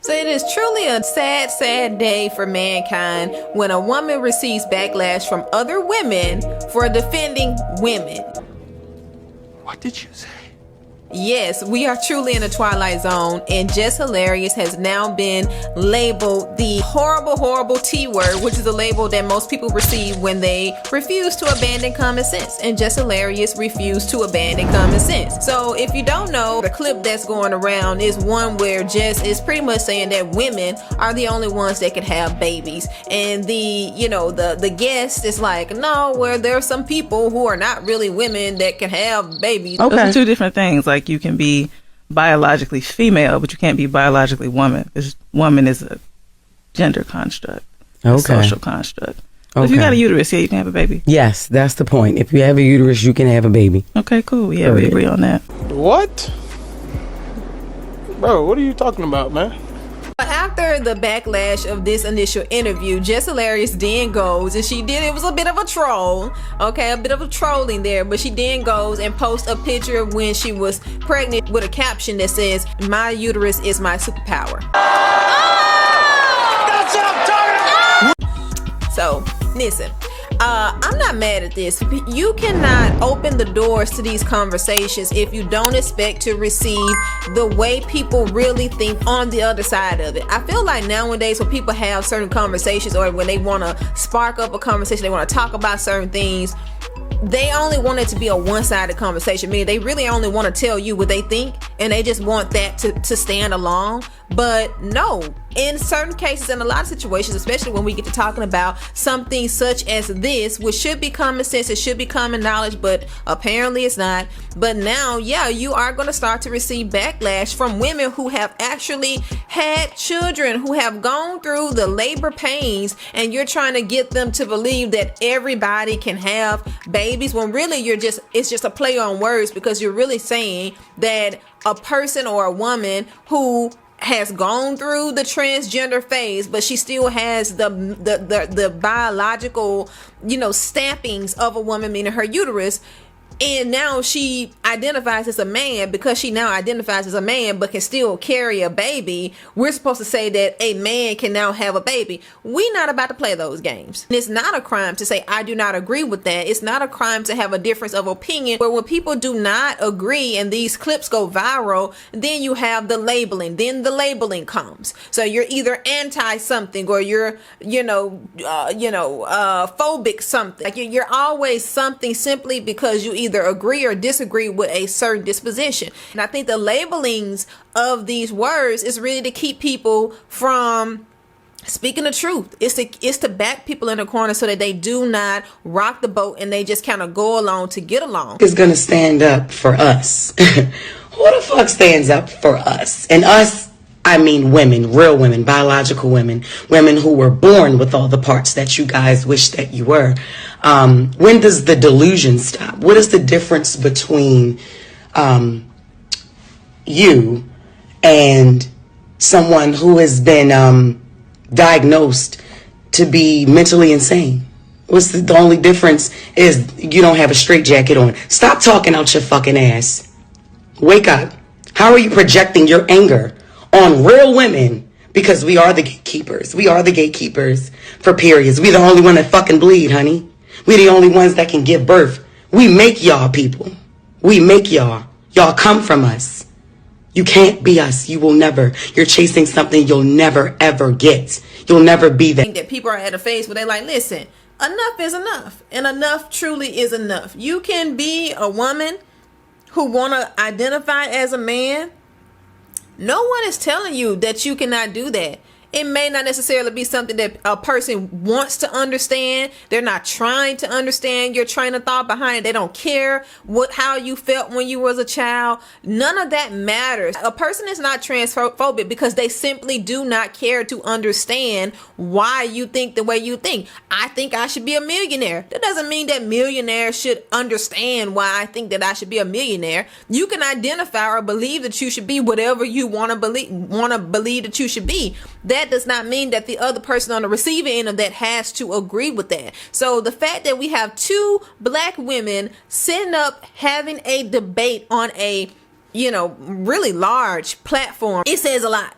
So it is truly a sad, sad day for mankind when a woman receives backlash from other women for defending women. What did you say? Yes, we are truly in a twilight zone, and Jess Hilarious has now been labeled the horrible, horrible T word, which is a label that most people receive when they refuse to abandon common sense. And Jess Hilarious refused to abandon common sense. So if you don't know, the clip that's going around is one where Jess is pretty much saying that women are the only ones that can have babies. And the guest is like, no, where there are some people who are not really women that can have babies. Okay. Those are two different things. Like, you can be biologically female, but you can't be biologically woman, because woman is a gender construct, a social construct. Okay. If you got a uterus, yeah, you can have a baby. Yes, that's the point. If you have a uterus, you can have a baby. Okay, cool. Yeah, we agree on that. What? Bro, what are you talking about, man? After the backlash of this initial interview, Jess Hilarious then goes, and it was a bit of a troll, okay, a bit of a trolling there, but she then goes and posts a picture of when she was pregnant with a caption that says, "My uterus is my superpower." That's what I'm talking about! So, listen. I'm not mad at this. You cannot open the doors to these conversations if you don't expect to receive the way people really think on the other side of it. I feel like nowadays when people have certain conversations, or when they want to spark up a conversation, they want to talk about certain things, they only want it to be a one-sided conversation. Meaning they really only want to tell you what they think, and they just want that to stand along. But no, in certain cases, in a lot of situations, especially when we get to talking about something such as this, which should be common sense, it should be common knowledge, but apparently it's not. But now, yeah, you are going to start to receive backlash from women who have actually had children, who have gone through the labor pains, and you're trying to get them to believe that everybody can have babies, when really it's just a play on words, because you're really saying that a person or a woman who has gone through the transgender phase, but she still has the biological, stampings of a woman, meaning her uterus. And now she identifies as a man because she now identifies as a man but can still carry a baby. We're supposed to say that a man can now have a baby. We're not about to play those games. And it's not a crime to say, I do not agree with that. It's not a crime to have a difference of opinion. But when people do not agree and these clips go viral, then you have the labeling. Then the labeling comes. So you're either anti something, or you're, phobic something. Like you're always something simply because you either agree or disagree with a certain disposition. And I think the labelings of these words is really to keep people from speaking the truth. It's to back people in the corner so that they do not rock the boat and they just kind of go along to get along. Is gonna stand up for us. Who the fuck stands up for us? And us, I mean women, real women, biological women, women who were born with all the parts that you guys wish that you were. When does the delusion stop? What is the difference between you and someone who has been diagnosed to be mentally insane? What's the only difference is you don't have a straitjacket on. Stop talking out your fucking ass. Wake up. How are you projecting your anger on real women? Because we are the gatekeepers. We are the gatekeepers for periods. We the only one that fucking bleed, honey. We the only ones that can give birth. We make y'all people. We make y'all. Y'all come from us. You can't be us. You will never. You're chasing something you'll never, ever get. You'll never be that. I think that people are at a phase where they're like, listen, enough is enough. And enough truly is enough. You can be a woman who want to identify as a man. No one is telling you that you cannot do that. It may not necessarily be something that a person wants to understand. They're not trying to understand your train of thought behind it. They don't care how you felt when you was a child. None of that matters. A person is not transphobic because they simply do not care to understand why you think the way you think. I think I should be a millionaire. That doesn't mean that millionaires should understand why I think that I should be a millionaire. You can identify or believe that you should be whatever you want to believe that you should be. That does not mean that the other person on the receiving end of that has to agree with that. So the fact that we have two black women sitting up having a debate on a really large platform, it says a lot.